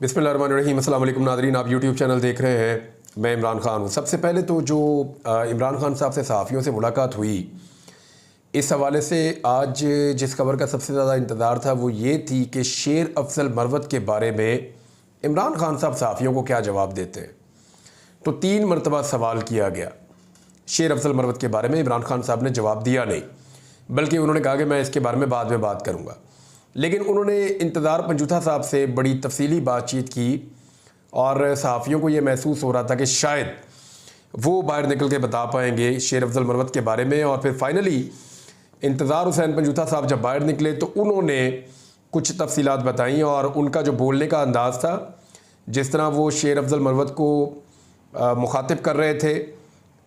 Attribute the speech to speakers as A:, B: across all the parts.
A: बिस्मिल्लाहिर्रहमानिर्रहीम। अस्सलाम वालेकुम नाज़रीन, आप यूट्यूब चैनल देख रहे हैं। मैं इमरान खान हूँ। सबसे पहले तो जो इमरान खान साहब से सहाफ़ियों से मुलाकात हुई, इस हवाले से आज जिस खबर का सबसे ज़्यादा इंतज़ार था वो ये थी कि शेर अफजल मरवत के बारे में इमरान खान साहब सहाफ़ियों को क्या जवाब देते हैं। तो 3 मरतबा सवाल किया गया शेर अफजल मरवत के बारे में। इमरान खान साहब ने जवाब दिया नहीं, बल्कि उन्होंने कहा कि मैं इसके बारे में बाद में बात करूँगा। लेकिन उन्होंने इंतज़ार पंजूथा साहब से बड़ी तफसीली बातचीत की और सहाफ़ियों को ये महसूस हो रहा था कि शायद वो बाहर निकल के बता पाएंगे शेर अफजल मरवत के बारे में। और फिर फाइनली इंतज़ार हुसैन पंजूथा साहब जब बाहर निकले तो उन्होंने कुछ तफसीलात बताई और उनका जो बोलने का अंदाज़ था, जिस तरह वो शेर अफजल मरवत को मुखातिब कर रहे थे,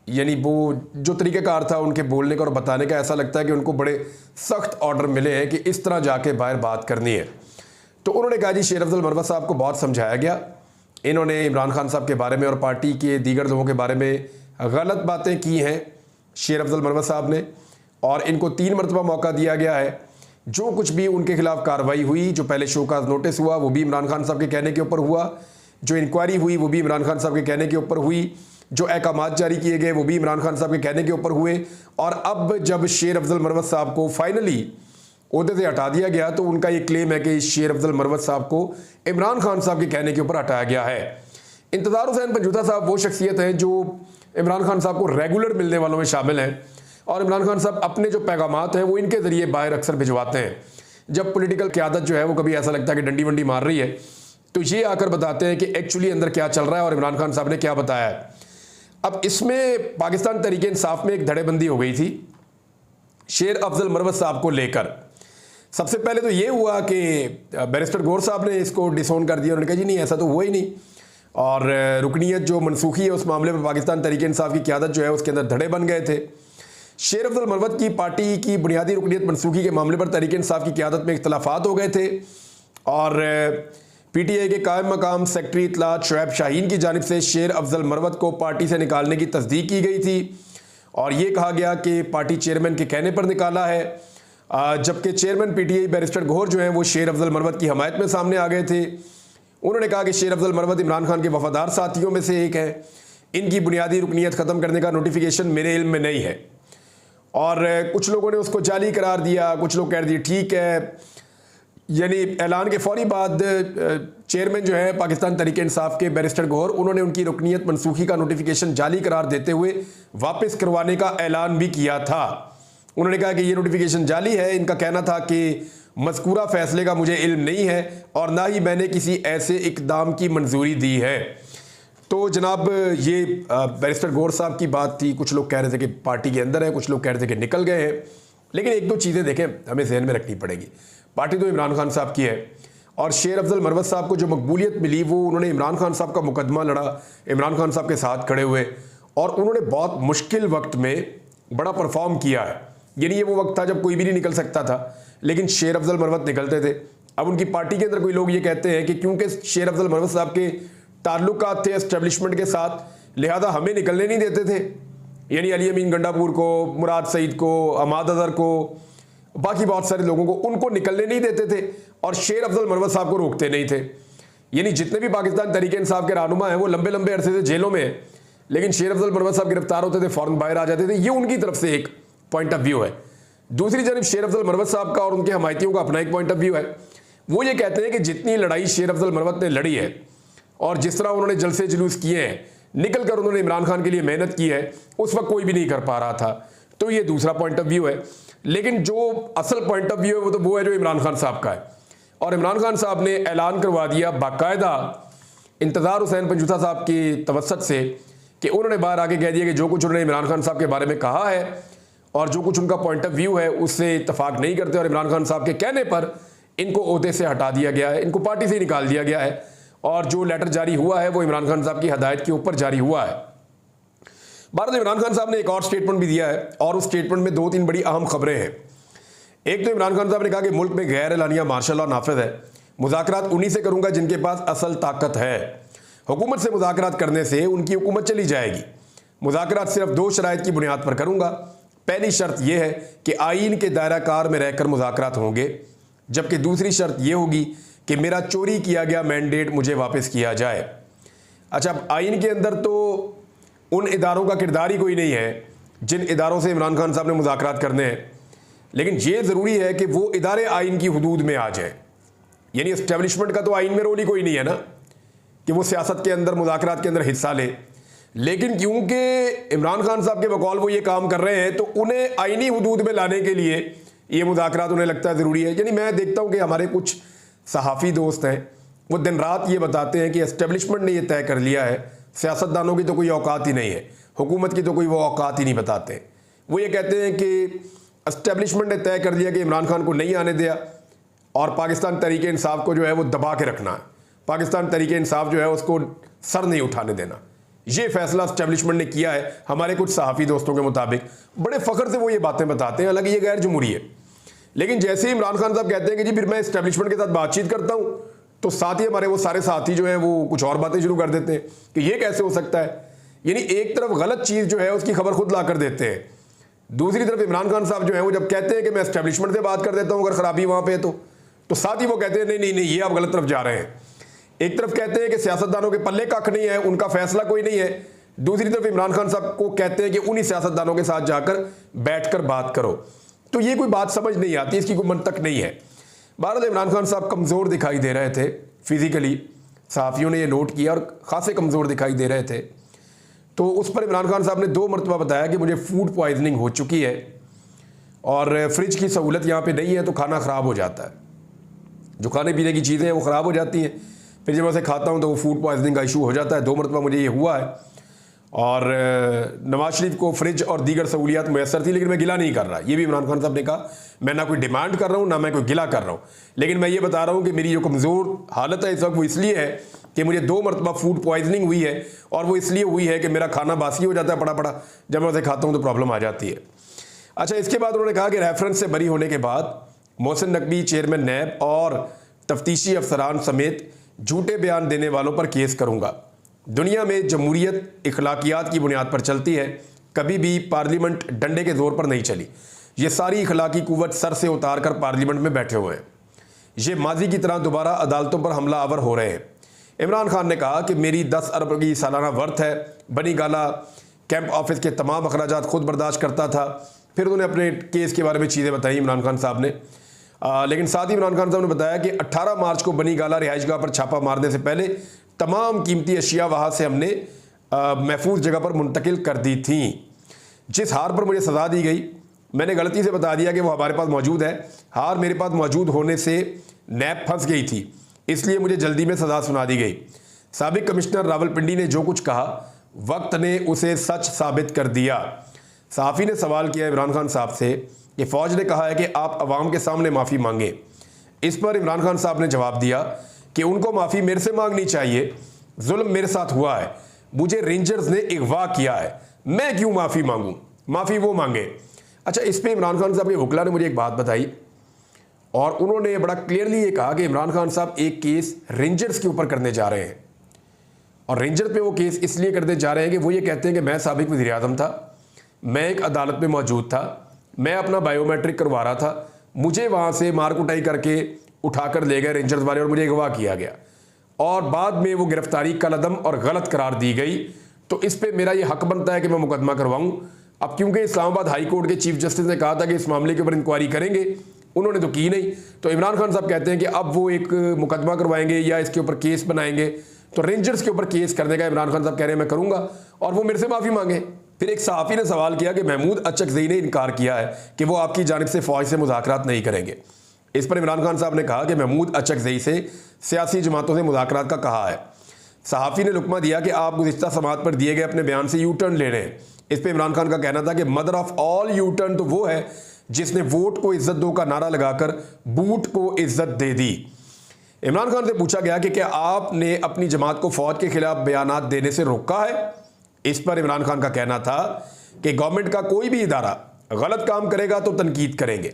A: यानी वो जो तरीक़ाकार था उनके बोलने का और बताने का, ऐसा लगता है कि उनको बड़े सख्त ऑर्डर मिले हैं कि इस तरह जाके बाहर बात करनी है। तो उन्होंने कहा जी शेर अफजल मरवत साहब को बहुत समझाया गया, इन्होंने इमरान खान साहब के बारे में और पार्टी के दीगर लोगों के बारे में गलत बातें की हैं शेर अफजल मरवत साहब ने, और इनको 3 मरतबा मौका दिया गया है। जो कुछ भी उनके खिलाफ कार्रवाई हुई, जो पहले शोकाज नोटिस हुआ वो भी इमरान खान साहब के कहने के ऊपर हुआ, जो इंक्वायरी हुई वो भी इमरान खान साहब के कहने के ऊपर हुई, जो अहकामात जारी किए गए वो भी इमरान खान साहब के कहने के ऊपर हुए। और अब जब शेर अफजल मरवत साहब को फाइनली ओहदे से हटा दिया गया तो उनका ये क्लेम है कि शेर अफजल मरवत साहब को इमरान खान साहब के कहने के ऊपर हटाया गया है। इंतज़ार हुसैन पंजूथा साहब वो शख्सियत हैं जो इमरान खान साहब को रेगुलर मिलने वालों में शामिल हैं, और इमरान खान साहब अपने जो पैगामात हैं वो इनके ज़रिए बाहर अक्सर भिजवाते हैं। जब पॉलिटिकल क़यादत जो है वो कभी ऐसा लगता है कि डंडी वंडी मार रही है, तो ये आकर बताते हैं कि एक्चुअली अंदर क्या चल रहा है और इमरान खान साहब ने क्या बताया है। अब इसमें पाकिस्तान तहरीक इंसाफ में एक धड़ेबंदी हो गई थी शेर अफजल मरवत साहब को लेकर। सबसे पहले तो ये हुआ कि बैरिस्टर गौर साहब ने इसको डिसोन कर दिया। उन्होंने कहा जी नहीं, ऐसा तो हुआ ही नहीं, और रुकनीत जो मनसूखी है उस मामले में पाकिस्तान तहरीक इंसाफ की क़यादत जो है उसके अंदर धड़े बन गए थे। शेर अफजल मरवत की पार्टी की बुनियादी रुकनीत मनसूखी के मामले पर तहरीक इंसाफ की क़यादत में इख्तलाफात हो गए थे, और पीटीआई के कायम मकाम सेक्रेटरी इत्तलात शुएब शाहीन की जानिब से शेर अफजल मरवत को पार्टी से निकालने की तस्दीक की गई थी, और ये कहा गया कि पार्टी चेयरमैन के कहने पर निकाला है। जबकि चेयरमैन पीटीआई बैरिस्टर गौहर जो हैं वो शेर अफजल मरवत की हमायत में सामने आ गए थे। उन्होंने कहा कि शेर अफजल मरवत इमरान खान के वफादार साथियों में से एक है, इनकी बुनियादी रुकनीत ख़त्म करने का नोटिफिकेशन मेरे इल्म में नहीं है। और कुछ लोगों ने उसको जाली करार दिया, कुछ लोग कह दिए ठीक है। यानी ऐलान के फौरी बाद चेयरमैन जो है पाकिस्तान तहरीक इंसाफ के बैरिस्टर गौहर, उन्होंने उनकी रुकनीत मनसूखी का नोटिफिकेशन जाली करार देते हुए वापस करवाने का ऐलान भी किया था। उन्होंने कहा कि ये नोटिफिकेशन जाली है। इनका कहना था कि मज़कूरा फैसले का मुझे इल्म नहीं है और ना ही मैंने किसी ऐसे इकदाम की मंजूरी दी है। तो जनाब ये बैरिस्टर गौहर साहब की बात थी। कुछ लोग कह रहे थे कि पार्टी के अंदर है, कुछ लोग कह रहे थे कि निकल गए हैं। लेकिन एक दो चीज़ें देखें हमें जहन में रखनी पड़ेगी। पार्टी तो इमरान खान साहब की है, और शेर अफजल मरवत साहब को जो मकबूलियत मिली वो उन्होंने इमरान खान साहब का मुकदमा लड़ा, इमरान खान साहब के साथ खड़े हुए, और उन्होंने बहुत मुश्किल वक्त में बड़ा परफॉर्म किया है। यानी ये वो वक्त था जब कोई भी नहीं निकल सकता था, लेकिन शेर अफजल मरवत निकलते थे। अब उनकी पार्टी के अंदर कोई लोग ये कहते हैं कि क्योंकि शेर अफजल मरवत साहब के ताल्लुकात थे एस्टेब्लिशमेंट के साथ, लिहाजा हमें निकलने नहीं देते थे। यानी अली अमीन गंडापुर को, मुराद सईद को, अमाद अजहर को, बाकी बहुत सारे लोगों को, उनको निकलने नहीं देते थे, और शेर अफजल मरवत साहब को रोकते नहीं थे। यानी जितने भी पाकिस्तान तहरीक इंसाफ के रहनुमा हैं वो लंबे लंबे अरसे से जेलों में हैं, लेकिन शेर अफजल मरवत साहब गिरफ्तार होते थे फ़ौरन बाहर आ जाते थे। ये उनकी तरफ से एक पॉइंट ऑफ व्यू है। दूसरी जानब शेर अफजल मरवत साहब का और उनके हमायतियों का अपना एक पॉइंट ऑफ व्यू है। वो ये कहते हैं कि जितनी लड़ाई शेर अफजल मरवत ने लड़ी है और जिस तरह उन्होंने जलसे जुलूस किए हैं, निकल कर उन्होंने इमरान खान के लिए मेहनत की है, उस वक्त कोई भी नहीं कर पा रहा था। तो ये दूसरा पॉइंट ऑफ व्यू है। लेकिन जो असल पॉइंट ऑफ व्यू है वो है जो इमरान खान साहब का है, और इमरान खान साहब ने ऐलान करवा दिया बाकायदा इंतज़ार हुसैन पंजूथा साहब की तवस्सुत से कि उन्होंने बाहर आके कह दिया कि जो कुछ उन्होंने इमरान खान साहब के बारे में कहा है और जो कुछ उनका पॉइंट ऑफ व्यू है उससे इत्तफाक नहीं करते, और इमरान खान साहब के कहने पर इनको ओहदे से हटा दिया गया है, इनको पार्टी से निकाल दिया गया है। और जो लेटर जारी हुआ है वो इमरान खान साहब की हदायत के ऊपर जारी हुआ है। भारत में इमरान खान साहब ने एक और स्टेटमेंट भी दिया है, और उस स्टेटमेंट में 2-3 बड़ी अहम खबरें हैं। एक तो इमरान खान साहब ने कहा कि मुल्क में गैर एलानिया मार्शल लॉ नाफिज है, मुज़ाकरात उन्हीं से करूंगा जिनके पास असल ताकत है। हुकूमत से मुज़ाकरात करने से उनकी हुकूमत चली जाएगी। मुज़ाकरात सिर्फ 2 शराइत की बुनियाद पर करूंगा। पहली शर्त यह है कि आईन के दायरा कार में रहकर मुज़ाकरात होंगे, जबकि दूसरी शर्त यह होगी कि मेरा चोरी किया गया मैंडेट मुझे वापस किया जाए। अच्छा, अब आइन के अंदर तो उन इदारों का किरदार ही कोई नहीं है जिन इदारों से इमरान खान साहब ने मुज़ाकरात करने हैं, लेकिन ये ज़रूरी है कि वो इदारे आइन की हुदूद में आ जाए। यानी इस्टेब्लिशमेंट का तो आइन में रोल ही कोई नहीं है ना कि वो सियासत के अंदर मुज़ाकरात के अंदर हिस्सा ले, लेकिन क्योंकि इमरान खान साहब के बकौल वो ये काम कर रहे हैं तो उन्हें आइनी हुदूद में लाने के लिए ये मुज़ाकरात उन्हें लगता है ज़रूरी है। यानी मैं देखता हूँ कि हमारे कुछ सहाफ़ी दोस्त हैं, वो दिन रात ये बताते हैं कि इस्टेब्लिशमेंट ने ये तय कर लिया है, सियासतदानों की तो कोई औकात ही नहीं है, हुकूमत की तो कोई वो औकात ही नहीं बताते। वो ये कहते हैं कि इस्टेब्लिशमेंट ने तय कर दिया कि इमरान खान को नहीं आने दिया और पाकिस्तान तहरीक इंसाफ को जो है वो दबा के रखना है, पाकिस्तान तहरीक इंसाफ जो है उसको सर नहीं उठाने देना। ये फैसला इस्टेब्लिशमेंट ने किया है हमारे कुछ सहाफ़ी दोस्तों के मुताबिक। बड़े फ़ख्र से वो ये बातें बताते हैं, हालांकि ये गैर जमहूरी है। लेकिन जैसे ही इमरान खान साहब कहते हैं कि जी फिर मैं इस्टेब्लिशमेंट के साथ बातचीत करता हूँ, तो साथ ही हमारे वो सारे साथी जो हैं वो कुछ और बातें शुरू कर देते हैं कि ये कैसे हो सकता है। यानी एक तरफ गलत चीज़ जो है उसकी खबर खुद ला कर देते हैं, दूसरी तरफ इमरान खान साहब जो है वो जब कहते हैं कि मैं इस्टेब्लिशमेंट से बात कर देता हूँ अगर खराबी वहाँ पे तो साथ ही वो कहते हैं नहीं नहीं नहीं ये आप गलत तरफ जा रहे हैं। एक तरफ कहते हैं कि सियासतदानों के पल्ले कख नहीं है, उनका फैसला कोई नहीं है, दूसरी तरफ इमरान खान साहब को कहते हैं कि उन्हीं सियासतदानों के साथ जाकर बैठकर बात करो। तो ये कोई बात समझ नहीं आती, इसकी कोई मंतक नहीं है। बहरहाल इमरान खान साहब कमज़ोर दिखाई दे रहे थे फिज़िकली, सहाफ़ियों ने ये नोट किया, और ख़ासे कमज़ोर दिखाई दे रहे थे। तो उस पर इमरान खान साहब ने 2 मरतबा बताया कि मुझे फूड पॉइजनिंग हो चुकी है और फ्रिज की सहूलत यहाँ पे नहीं है तो खाना ख़राब हो जाता है, जो खाने पीने की चीज़ें हैं वो ख़राब हो जाती हैं, फिर जब मैं उसे खाता हूँ तो वो फूड पॉइजनिंग का इशू हो जाता है। 2 मरतबा मुझे ये हुआ है और नवाज शरीफ को फ्रिज और दीगर सहूलियात मैसर थी, लेकिन मैं गिला नहीं कर रहा। ये भी इमरान खान साहब ने कहा, मैं ना कोई डिमांड कर रहा हूँ ना मैं कोई गिला कर रहा हूँ, लेकिन मैं ये बता रहा हूँ कि मेरी जो कमज़ोर हालत है इस वक्त वो इसलिए है कि मुझे 2 मरतबा फूड पॉइजनिंग हुई है, और वो इसलिए हुई है कि मेरा खाना बासी हो जाता है पड़ा पड़ा, जब मैं उसे खाता हूँ तो प्रॉब्लम आ जाती है। अच्छा, इसके बाद उन्होंने कहा कि रेफरेंस से बरी होने के बाद मोहसिन नकवी चेयरमैन नैब और तफ्तीशी अफसरान समेत झूठे बयान देने वालों पर केस करूँगा। दुनिया में जमहूरियत इखलाकियात की बुनियाद पर चलती है, कभी भी पार्लियामेंट डंडे के जोर पर नहीं चली। ये सारी इखलाकी कुव्वत सर से उतार कर पार्लियामेंट में बैठे हुए हैं, ये माजी की तरह दोबारा अदालतों पर हमला आवर हो रहे हैं। इमरान खान ने कहा कि मेरी 10 अरब की सालाना वर्थ है, बनी गाला कैंप ऑफिस के तमाम अखराजात खुद बर्दाश्त करता था। फिर उन्होंने अपने केस के बारे में चीज़ें बताई इमरान खान साहब ने, लेकिन साथ ही इमरान खान साहब ने बताया कि 18 मार्च को बनी गाला रिहाइशगाह पर छापा मारने से पहले तमाम कीमती अशिया वहाँ से हमने महफूज जगह पर मुंतकिल कर दी थी। जिस हार पर मुझे सज़ा दी गई, मैंने गलती से बता दिया कि वो हमारे पास मौजूद है। हार मेरे पास मौजूद होने से नैब फंस गई थी, इसलिए मुझे जल्दी में सज़ा सुना दी गई। साबिक कमिश्नर रावलपिंडी ने जो कुछ कहा, वक्त ने उसे सच साबित कर दिया। सहाफ़ी ने सवाल किया इमरान खान साहब से कि फ़ौज ने कहा है कि आप अवाम के सामने माफ़ी मांगें। इस पर इमरान खान साहब ने जवाब दिया कि उनको माफ़ी मेरे से मांगनी चाहिए, जुल्म मेरे साथ हुआ है, मुझे रेंजर्स ने अगवा किया है, मैं क्यों माफ़ी मांगूं, माफ़ी वो मांगे। अच्छा, इस पर इमरान खान साहब के वकला ने मुझे एक बात बताई और उन्होंने बड़ा क्लियरली ये कहा कि इमरान खान साहब एक केस रेंजर्स के ऊपर करने जा रहे हैं, और रेंजर्स पे वो केस इसलिए करने जा रहे हैं कि वो ये कहते हैं कि मैं साबिक वज़ीर आज़म था, मैं एक अदालत में मौजूद था, मैं अपना बायोमेट्रिक करवा रहा था, मुझे वहाँ से मार कुटाई करके उठाकर ले गए रेंजर्स वाले और मुझे अगवा किया गया, और बाद में वो गिरफ्तारी कलअदम और गलत करार दी गई, तो इस पे मेरा ये हक बनता है कि मैं मुकदमा करवाऊं। अब क्योंकि इस्लामाबाद हाई कोर्ट के चीफ जस्टिस ने कहा था कि इस मामले के ऊपर इंक्वायरी करेंगे, उन्होंने तो की नहीं, तो इमरान खान साहब कहते हैं कि अब वो एक मुकदमा करवाएंगे या इसके ऊपर केस बनाएंगे। तो रेंजर्स के ऊपर केस करने का इमरान खान साहब कह रहे हैं मैं करूँगा, और वो मेरे से माफ़ी मांगे। फिर एक सहाफ़ी ने सवाल किया कि महमूद अचकज़ई ने इनकार किया है कि वो आपकी जानिब से फ़ौज से मुज़ाकरात नहीं करेंगे। इस पर इमरान खान साहब ने कहा कि महमूद अचकज़ई से सियासी जमातों से मुज़ाकरात का कहा है। सहाफ़ी ने लुकमा दिया कि आप गुज़िश्ता समात पर दिए गए अपने बयान से यू टर्न ले रहे हैं। इस पर इमरान खान का कहना था कि mother of all U turn तो वो है जिसने वोट को इज्जत दो का नारा लगाकर बूट को इज्जत दे दी। इमरान खान से पूछा गया कि क्या आपने अपनी जमात को फ़ौज के खिलाफ बयानात देने से रोका है। इस पर इमरान खान का कहना था कि गवर्नमेंट का कोई भी इदारा गलत काम करेगा तो तनकीद करेंगे।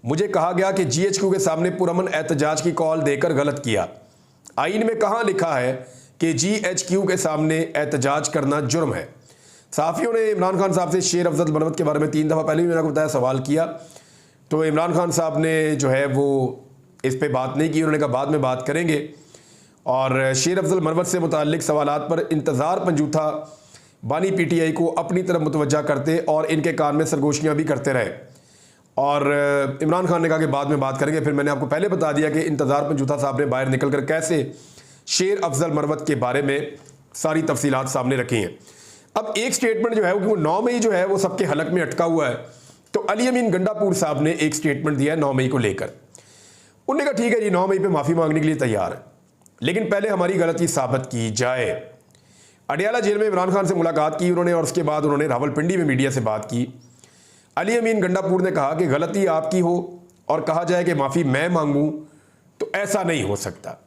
A: मुझे कहा गया कि GHQ के सामने पुरअमन एहतजाज की कॉल देकर गलत किया। आइन में कहाँ लिखा है कि GHQ के सामने एहतजाज करना जुर्म है। सहाफ़ियों ने इमरान खान साहब से शेर अफजल बनवत के बारे में 3 दफ़ा पहले भी मैंने आपको बताया सवाल किया, तो इमरान खान साहब ने जो है वो इस पे बात नहीं की। उन्होंने कहा बाद में बात करेंगे। और शेर अफजल मरवत से मुताल्लिक सवालात पर इंतज़ार पंजूथा बानी पीटीआई को अपनी तरफ मुतवज्जा करते और इनके कान में सरगोशियाँ भी करते रहे। और इमरान खान ने कहा कि बाद में बात करेंगे। फिर मैंने आपको पहले बता दिया कि इंतज़ार पंजूथा साहब ने बाहर निकल कर कैसे शेर अफजल मरवत के बारे में सारी तफसीलात सामने रखी हैं। अब एक स्टेटमेंट जो है वो 9 मई जो है वो सबके हलक में अटका हुआ है। तो अली अमीन गंडापुर साहब ने एक स्टेटमेंट दिया है 9 मई को लेकर। उन्होंने कहा ठीक है जी 9 मई पे माफ़ी मांगने के लिए तैयार है, लेकिन पहले हमारी गलती साबित की जाए। अडियाला जेल में इमरान खान से मुलाकात की उन्होंने और उसके बाद उन्होंने रावलपिंडी में मीडिया से बात की। अली अमीन गंडापुर ने कहा कि गलती आपकी हो और कहा जाए कि माफ़ी मैं मांगूं तो ऐसा नहीं हो सकता।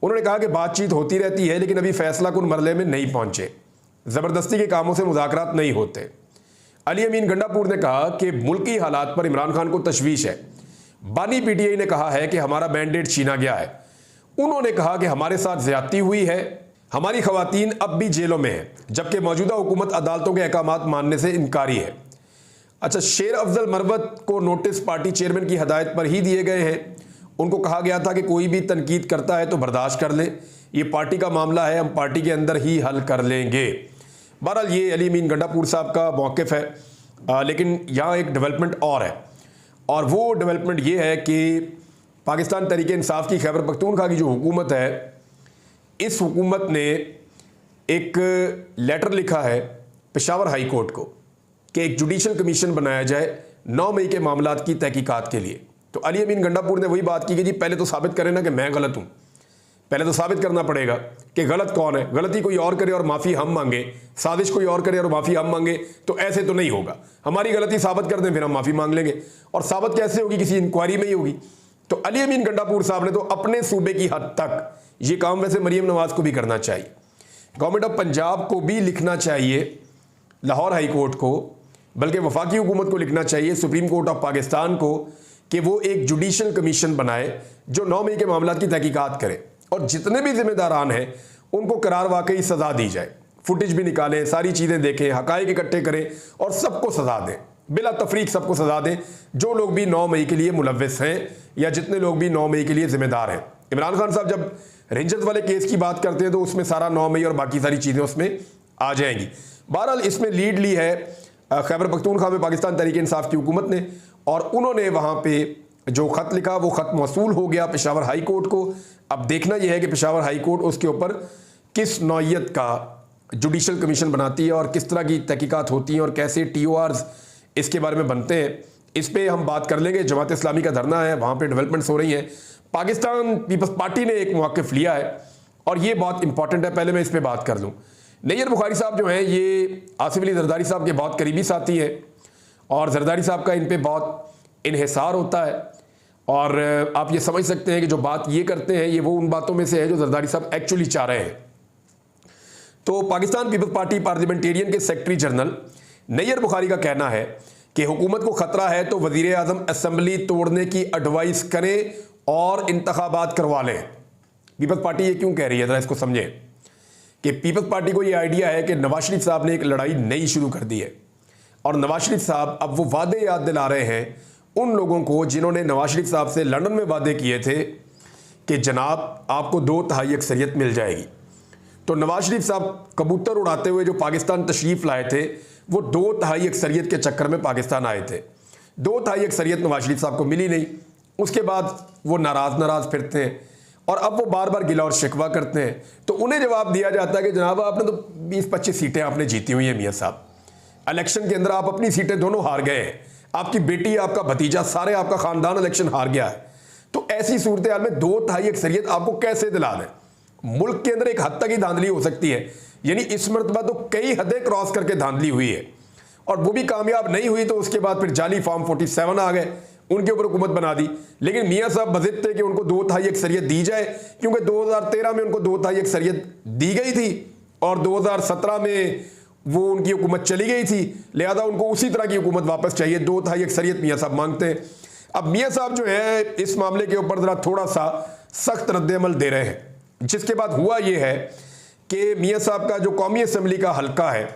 A: उन्होंने कहा कि बातचीत होती रहती है लेकिन अभी फैसला कुन मरले में नहीं पहुंचे, ज़बरदस्ती के कामों से मुज़ाकरात नहीं होते। अली अमीन गंडापुर ने कहा कि मुल्की हालात पर इमरान खान को तशवीश है। बानी पीटीआई ने कहा है कि हमारा मैंडेट छीना गया है। उन्होंने कहा कि हमारे साथ ज्यादती हुई है, हमारी खवातीन अब भी जेलों में है, जबकि मौजूदा हुकूमत अदालतों के अहकामात मानने से इनकारी है। अच्छा, शेर अफजल मरवत को नोटिस पार्टी चेयरमैन की हदायत पर ही दिए गए हैं। उनको कहा गया था कि कोई भी तनकीद करता है तो बर्दाश्त कर ले, ये पार्टी का मामला है, हम पार्टी के अंदर ही हल कर लेंगे। बहरहाल ये अली अमीन गंडापुर साहब का मौक़िफ़ है। लेकिन यहाँ एक डेवलपमेंट और है, और वो डेवलपमेंट ये है कि पाकिस्तान तहरीक इंसाफ की खैबर पख्तूनख्वा की जो हुकूमत है, इस हुकूमत ने एक लेटर लिखा है पेशावर हाई कोर्ट को कि एक जुडिशल कमीशन बनाया जाए 9 मई के मामलात की तहकीकात के लिए। तो अली अमीन गंडापुर ने वही बात की कि जी पहले तो साबित करें ना कि मैं गलत हूँ, पहले तो साबित करना पड़ेगा कि गलत कौन है। गलती कोई और करे और माफ़ी हम मांगे, साजिश कोई और करे और माफ़ी हम मांगे, तो ऐसे तो नहीं होगा। हमारी गलती साबित कर दें फिर हम माफ़ी मांग लेंगे, और साबित कैसे होगी? किसी इंक्वायरी में ही होगी। तो अली अमीन गंडापुर साहब ने तो अपने सूबे की हद तक ये काम वैसे मरीम नवाज को भी करना चाहिए, गवर्नमेंट ऑफ पंजाब को भी लिखना चाहिए, लाहौर हाई कोर्ट को, बल्कि वफाकी हुकूमत को लिखना चाहिए, सुप्रीम कोर्ट ऑफ पाकिस्तान को, कि वो एक जुडिशल कमीशन बनाए जो 9 मई के मामला की तहकीकात करे, और जितने भी जिम्मेदारान हैं उनको करार वाकई सज़ा दी जाए। फुटेज भी निकालें, सारी चीज़ें देखें, हकायक इकट्ठे करें और सबको सज़ा दें, बिला तफरीक सबको सज़ा दें, जो लोग भी 9 मई के लिए मुलव्विस हैं या जितने लोग भी 9 मई के लिए जिम्मेदार हैं। इमरान खान साहब जब रेंजर्स वाले केस की बात करते हैं तो उसमें सारा 9 मई और बाकी सारी चीज़ें उसमें आ जाएंगी। बहरहाल इसमें लीड ली है खैबर पख्तूनख्वा में पाकिस्तान तहरीक इंसाफ की हुकूमत ने, और उन्होंने वहाँ पे जो ख़त लिखा वो ख़त मौसूल हो गया पेशावर हाई कोर्ट को। अब देखना यह है कि पेशावर हाई कोर्ट उसके ऊपर किस नौइयत का जुडिशल कमीशन बनाती है और किस तरह की तहकीकात होती हैं और कैसे TORs इसके बारे में बनते हैं। इस पर हम बात कर लेंगे। जमात इस्लामी का धरना है, वहाँ पे डेवलपमेंट्स हो रही हैं। पाकिस्तान पीपल्स पार्टी ने एक मौक़िफ़ लिया है और ये बहुत इंपॉर्टेंट है, पहले मैं इस पर बात कर लूँ। नैयर बुखारी साहब जो हैं ये आसिफ अली जरदारी साहब के बहुत करीबी साथी हैं, और जरदारी साहब का इन पर बहुत इन्हिसार होता है, और आप ये समझ सकते हैं कि जो बात ये करते हैं ये वो उन बातों में से है जो जरदारी साहब एक्चुअली चाह रहे हैं। तो पाकिस्तान पीपल्स पार्टी पार्लियामेंटेरियन के सेक्रेटरी जनरल नैयर बुखारी का कहना है कि हुकूमत को खतरा है तो वजीर आज़म असम्बली तोड़ने की एडवाइस करें और इंतखाबात करवा लें। पीपल्स पार्टी ये क्यों कह रही है, ज़रा इसको समझें कि पीपल्स पार्टी को ये आइडिया है कि नवाज शरीफ साहब ने एक लड़ाई नई शुरू कर दी है, और नवाज शरीफ साहब अब वो वादे याद दिला रहे हैं उन लोगों को जिन्होंने नवाज शरीफ साहब से लंदन में वादे किए थे कि जनाब आपको 2/3 अक्सरियत मिल जाएगी। तो नवाज शरीफ साहब कबूतर उड़ाते हुए जो पाकिस्तान तशरीफ़ लाए थे वो 2/3 अक्सरियत के चक्कर में पाकिस्तान आए थे। 2/3 अक्सरियत नवाज शरीफ साहब को मिली नहीं। उसके बाद वो नाराज़ फिरते हैं और अब वो बार बार गिला और शिकवा करते हैं। तो उन्हें जवाब दिया जाता है कि जनाब आपने तो 20-25 सीटें आपने जीती हुई हैं मियाँ साहब, इलेक्शन के अंदर आप अपनी सीटें दोनों हार गए हैं, आपकी बेटी आपका भतीजा सारे आपका ख़ानदान इलेक्शन हार गया है। तो ऐसी सूरत हाल में 2/3 अक्सरियत आपको कैसे दिला दें? मुल्क के अंदर एक हद तक ही धांधली हो सकती है, यानी इस मरतबा तो कई हदें क्रॉस करके धांधली हुई है, और वो भी कामयाब नहीं हुई। तो उसके बाद फिर जाली फॉर्म 47 आ गए, उनके ऊपर हुकूमत बना दी। लेकिन मियाँ साहब बज़िद थे कि उनको 2/3 अक्सरियत दी जाए, क्योंकि 2013 में उनको 2/3 अक्सरियत दी गई थी और 2017 में वो उनकी हुकूमत चली गई थी, लिहाजा उनको उसी तरह की हुकूमत वापस चाहिए। 2/3 अक्सरियत मियाँ साहब मांगते हैं। अब मियाँ साहब जो है इस मामले के ऊपर ज़रा थोड़ा सा सख्त रद्द-ए-अमल दे रहे हैं, जिसके बाद हुआ ये है कि मियाँ साहब का जो कौमी असम्बली का हल्का है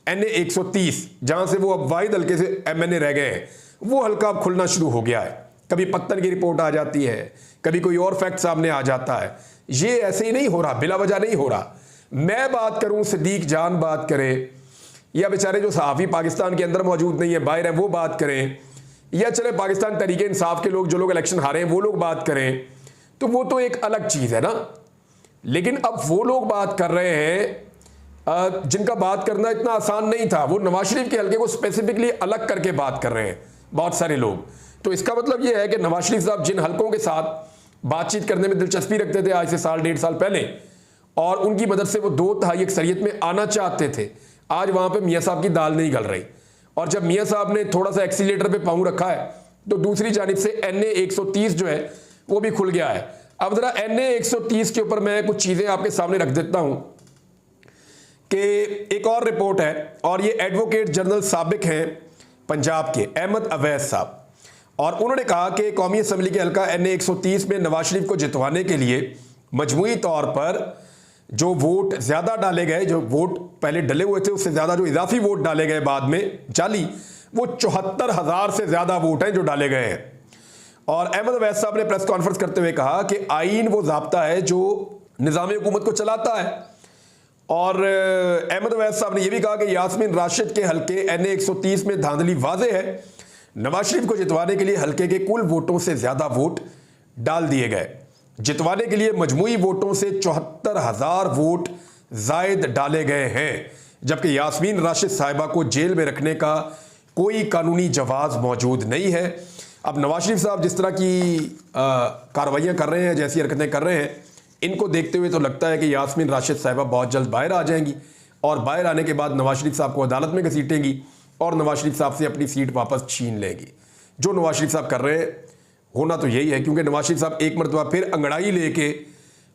A: NA 130, जहाँ से वो अब वाहिद हल्के से MNA रह गए हैं, वो हल्का अब खुलना शुरू हो गया है। कभी पत्तन की रिपोर्ट आ जाती है, कभी कोई और फैक्ट सामने आ जाता है। ये ऐसे ही नहीं हो रहा, बिला वजह नहीं हो रहा। मैं बात करूं, सिद्दीक जान बात करें, या बेचारे जो सहाफ़ी पाकिस्तान के अंदर मौजूद नहीं है, बाहर हैं, वो बात करें, या चले पाकिस्तान तहरीक इंसाफ के लोग, जो लोग इलेक्शन हारे हैं, वो लोग बात करें, तो वो तो एक अलग चीज़ है ना। लेकिन अब वो लोग बात कर रहे हैं जिनका बात करना इतना आसान नहीं था। वो नवाज शरीफ के हल्के को स्पेसिफिकली अलग करके बात कर रहे हैं बहुत सारे लोग। तो इसका मतलब ये है कि नवाज शरीफ साहब जिन हल्कों के साथ बातचीत करने में दिलचस्पी रखते थे आज से साल 1.5 साल पहले, और उनकी मदद से वो 2/3 अक्सरियत में आना चाहते थे, आज वहां पे मियां साहब की दाल नहीं गल रही। और जब मियां साहब ने थोड़ा सा एक्सीलेटर पे पांव रखा है, तो दूसरी जानिब से NA 130 जो है वो भी खुल गया है। अब जरा NA 130 के ऊपर मैं कुछ चीजें आपके सामने रख देता हूं कि एक और रिपोर्ट है, और ये एडवोकेट जनरल साबिक हैं पंजाब के, अहमद अवैस साहब, और उन्होंने कहा कि कौमी असम्बली के हल्का NA 130 में नवाज शरीफ को जितवाने के लिए मजमूई तौर पर जो वोट ज्यादा डाले गए, जो वोट पहले डले हुए थे उससे ज्यादा जो इजाफी वोट डाले गए बाद में जाली, वो 74,000 से ज्यादा वोट हैं जो डाले गए हैं। और अहमद अवैस साहब ने प्रेस कॉन्फ्रेंस करते हुए कहा कि आईन वो ज़ाब्ता है जो निज़ाम हुकूमत को चलाता है। और अहमद अवैस साहब ने यह भी कहा कि यास्मीन राशिद के हल्के NA 130 में धांधली वाज़े है। नवाज शरीफ को जितवाने के लिए हल्के के कुल वोटों से ज्यादा वोट डाल दिए गए। जितवाने के लिए मजमूई वोटों से 74,000 वोट जायद डाले गए हैं, जबकि यास्मीन राशिद साहिबा को जेल में रखने का कोई कानूनी जवाज मौजूद नहीं है। अब नवाज शरीफ साहब जिस तरह की कार्रवाइयाँ कर रहे हैं, जैसी हरकतें कर रहे हैं, इनको देखते हुए तो लगता है कि यास्मीन राशिद साहिबा बहुत जल्द बाहर आ जाएंगी, और बाहर आने के बाद नवाज शरीफ साहब को अदालत में घसीटेंगी और नवाज शरीफ साहब से अपनी सीट वापस छीन लेंगी। जो नवाज शरीफ साहब कर रहे हैं, होना तो यही है, क्योंकि नवाज शरीफ साहब एक मरतबा फिर अंगड़ाई लेके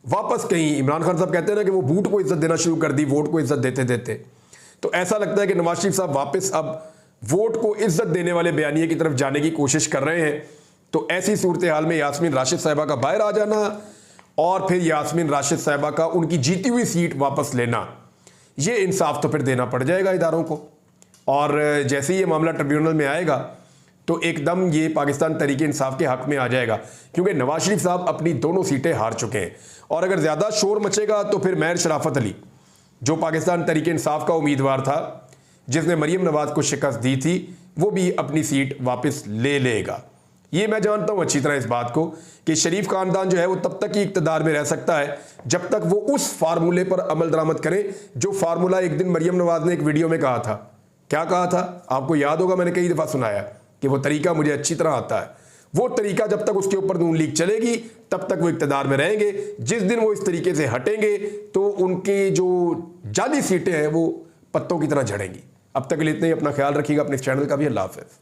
A: वापस कहीं, इमरान खान साहब कहते हैं ना कि वो बूट को इज्जत देना शुरू कर दी वोट को इज्जत देते देते, तो ऐसा लगता है कि नवाज शरीफ साहब वापस अब वोट को इज्जत देने वाले बयानिए की तरफ जाने की कोशिश कर रहे हैं। तो ऐसी सूरत हाल में यास्मीन राशिद साहिबा का बाहर आ जाना और फिर यास्मीन राशिद साहिबा का उनकी जीती हुई सीट वापस लेना, ये इंसाफ तो फिर देना पड़ जाएगा इदारों को। और जैसे ही ये मामला ट्रिब्यूनल में आएगा तो एकदम ये पाकिस्तान तहरीक इंसाफ के हक में आ जाएगा, क्योंकि नवाज शरीफ साहब अपनी दोनों सीटें हार चुके हैं। और अगर ज़्यादा शोर मचेगा तो फिर महर शराफत अली, जो पाकिस्तान तहरीक इंसाफ का उम्मीदवार था, जिसने मरीम नवाज को शिकस्त दी थी, वो भी अपनी सीट वापस ले लेगा। ये मैं जानता हूँ अच्छी तरह इस बात को कि शरीफ खानदान जो है वो तब तक ही इक़्तिदार में रह सकता है जब तक वो उस फार्मूले पर अमल दरामद करें जो फार्मूला एक दिन मरीम नवाज ने एक वीडियो में कहा था। क्या कहा था आपको याद होगा, मैंने कई दफ़ा सुनाया कि वो तरीका मुझे अच्छी तरह आता है। वो तरीका जब तक उसके ऊपर नून लीग चलेगी तब तक वो इक़्तिदार में रहेंगे। जिस दिन वो इस तरीके से हटेंगे तो उनकी जो जाली सीटें हैं वो पत्तों की तरह झड़ेंगी। अब तक के लिए इतना ही। अपना ख्याल रखिएगा, अपने इस चैनल का भी। अल्लाह हाफ़िज़।